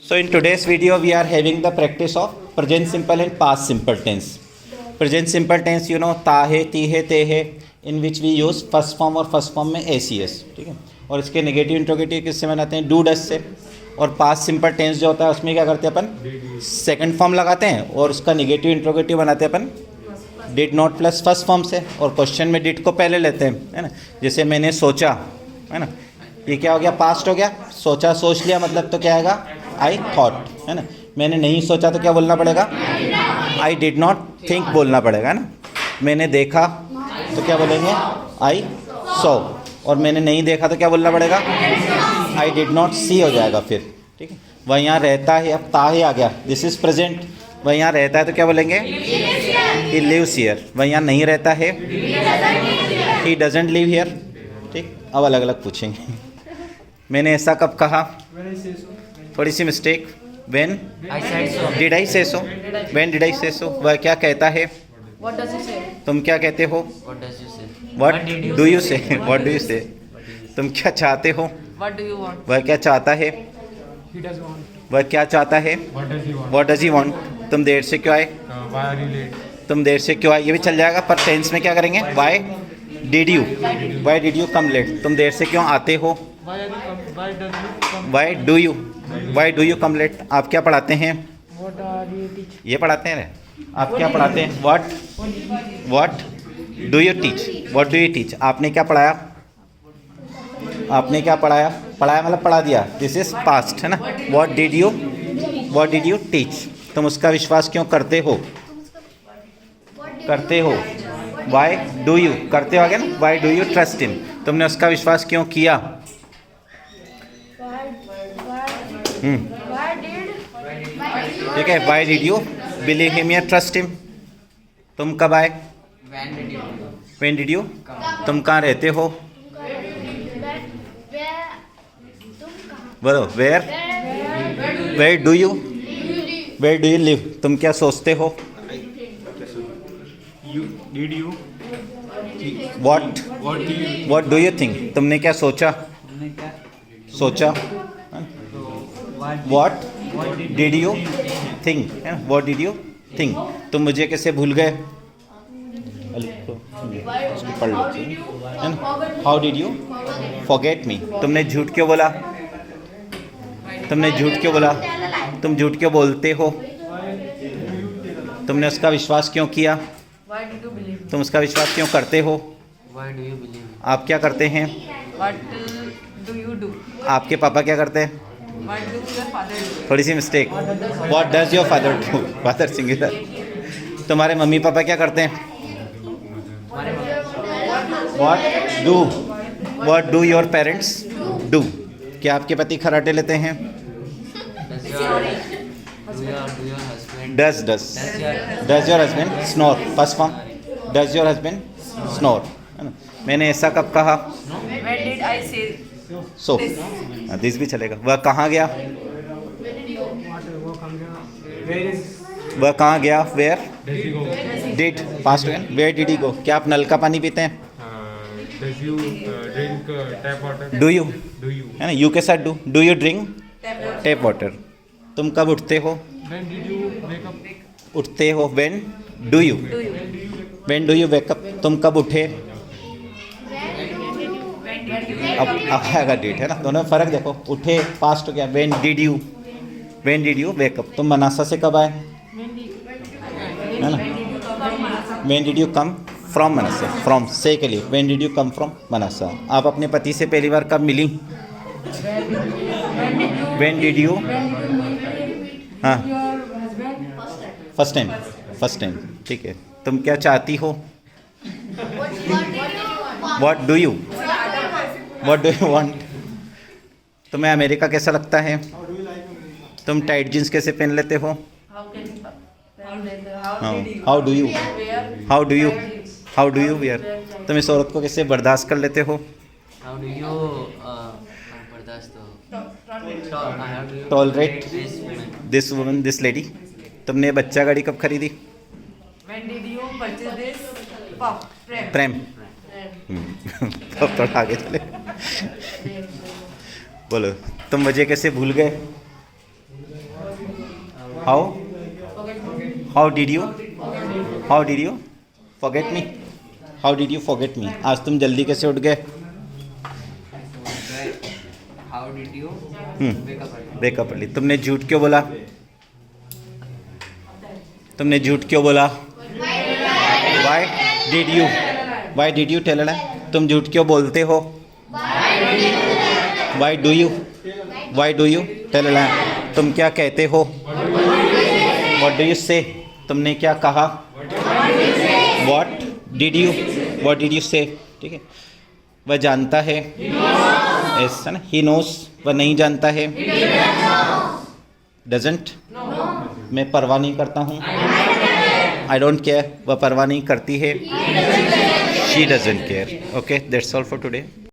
So in today's video we are having the practice of present simple and past simple tense. Present simple tense you know ता है, ती है, ते है, in which we use first form और first form में ACS, ठीक है. और इसके नेगेटिव इंट्रोगेटिव किससे बनाते हैं? डू डस से. और पास्ट सिंपल टेंस जो होता है उसमें क्या करते हैं अपन? सेकंड फॉर्म लगाते हैं और उसका नेगेटिव इंट्रोगेटिव बनाते हैं अपन did not plus first form से. और क्वेश्चन में डिड को पहले लेते हैं, है ना. जैसे मैंने सोचा, है ना, ये क्या हो गया? पास्ट हो गया. सोचा, सोच लिया, मतलब तो क्या आएगा? आई थॉट, है ना. मैंने नहीं सोचा तो क्या बोलना पड़ेगा? आई डिड नॉट थिंक बोलना पड़ेगा, है ना. मैंने देखा तो क्या बोलेंगे? I saw. और मैंने नहीं देखा तो क्या बोलना पड़ेगा? आई डिड नॉट सी हो जाएगा फिर, ठीक है. वह यहाँ रहता है, अब ता ही आ गया, दिस इज़ प्रेजेंट. वह यहाँ रहता है तो क्या बोलेंगे? He lives here. वह यहाँ नहीं रहता है, ही डजंट लिव हियर, ठीक. अब अलग अलग पूछेंगे. मैंने ऐसा कब कहा? थोड़ी सी मिस्टेक. व्हेन डिड आई से सो. व्हेन डिड आई से सो. वह क्या कहता है? What does he say? तुम क्या कहते हो? What does you say? What do you से. व्हाट डू यू से. तुम क्या चाहते हो? What do you want? वह क्या चाहता है? He does want. वह क्या चाहता है? What does he want? What does he want. तुम देर से क्यों आए? Why are you late? तुम देर से क्यों आए, ये भी चल जाएगा. पर टेंस में क्या करेंगे? Why did you. Why did you come late. तुम देर से क्यों आते हो? Why are you come? Why does you come? Why do you. Why do you come late. आप क्या पढ़ाते हैं? What are you teach? ये पढ़ाते हैं रे. आप क्या पढ़ाते हैं? What do you teach. What do you teach. आपने क्या पढ़ाया? आपने क्या पढ़ाया? पढ़ाया मतलब पढ़ा दिया. दिस इज पास्ट, है ना. What did you teach. तुम उसका विश्वास क्यों करते हो? करते हो. Why do you. करते हो आगे ना. Why do you trust him. तुमने उसका विश्वास क्यों किया? ठीक है. Why did you believe him या ट्रस्ट हिम. तुम कब आए? When did you? When did you. तुम कहाँ रहते हो? बोलो. Where do you live. तुम क्या सोचते हो? Did you? What do you think. तुमने क्या सोचा? सोचा. What did you think. What did you think. तुम मुझे कैसे भूल गए? उसको पढ़ लो, है ना. How did you forget me. तुमने झूठ क्यों बोला? तुमने झूठ क्यों बोला? तुम झूठ क्यों बोलते हो? तुमने उसका विश्वास क्यों किया? Why did you believe? तुम उसका विश्वास क्यों करते हो? Why do you believe? आप क्या करते हैं? What do you do? आपके पापा क्या करते हैं? What do your father do? थोड़ी सी mistake. What does your father do. Father singular. तुम्हारे मम्मी पापा क्या करते हैं? What do your parents do. क्या आपके पति खराटे लेते हैं? Does your husband? Does your husband snore. First form. Does your husband snore, है ना. मैंने ऐसा कब कहा? When did I say? So this भी चलेगा. वह कहाँ गया? Where is? वह कहाँ गया? Where Does he go? Did. Past गया. Where did he go. क्या आप नल का पानी पीते हैं? Does you drink tap water? Do you, Do you? है ना. यू के साथ do you drink tape water. तुम कब उठते हो? When did you wake up? उठते हो. When do you. Do you? When do you wake up. तुम कब उठे? अब आएगा डिड, है ना. दोनों में फर्क देखो. उठे पास्ट हो गया. When did you wake up. तुम मनासा से कब आए? है ना. When did you come from Manasa. From से के लिए when did you come from Manasa. आप अपने पति से पहली बार कब मिली? When did you. हाँ, फर्स्ट टाइम. ठीक है. तुम क्या चाहती हो? What do you want. तुम्हें अमेरिका कैसा लगता है? तुम टाइट जीन्स कैसे पहन लेते हो? How do you wear. तुम इस औरत को कैसे बर्दाश्त कर लेते हो? How do you बर्दाश्त how do you tolerate this woman? This woman, this lady. तुमने बच्चा गाड़ी कब खरीदी? When did you purchase this? Puff. प्रेम. अब थोड़ा आगे चले. बोलो. तुम मुझे कैसे भूल गए? How did you forget me? How did you forget me? आज तुम जल्दी कैसे उठ गए? How did you wake up early? Wake up early. तुमने झूठ क्यों बोला? तुमने झूठ क्यों बोला? Why did you tell a? तुम झूठ क्यों बोलते हो? Why do you tell a? तुम क्या कहते हो? व्हाट डू यू से? तुमने क्या कहा? व्हाट डिड यू से? ठीक है, वह जानता है, ऐसा ना, ही नोस, वह नहीं जानता है, डजंट, मैं परवाह नहीं करता हूँ, आई डोंट केयर, वह परवाह नहीं करती है, she doesn't care. Okay, that's all for today.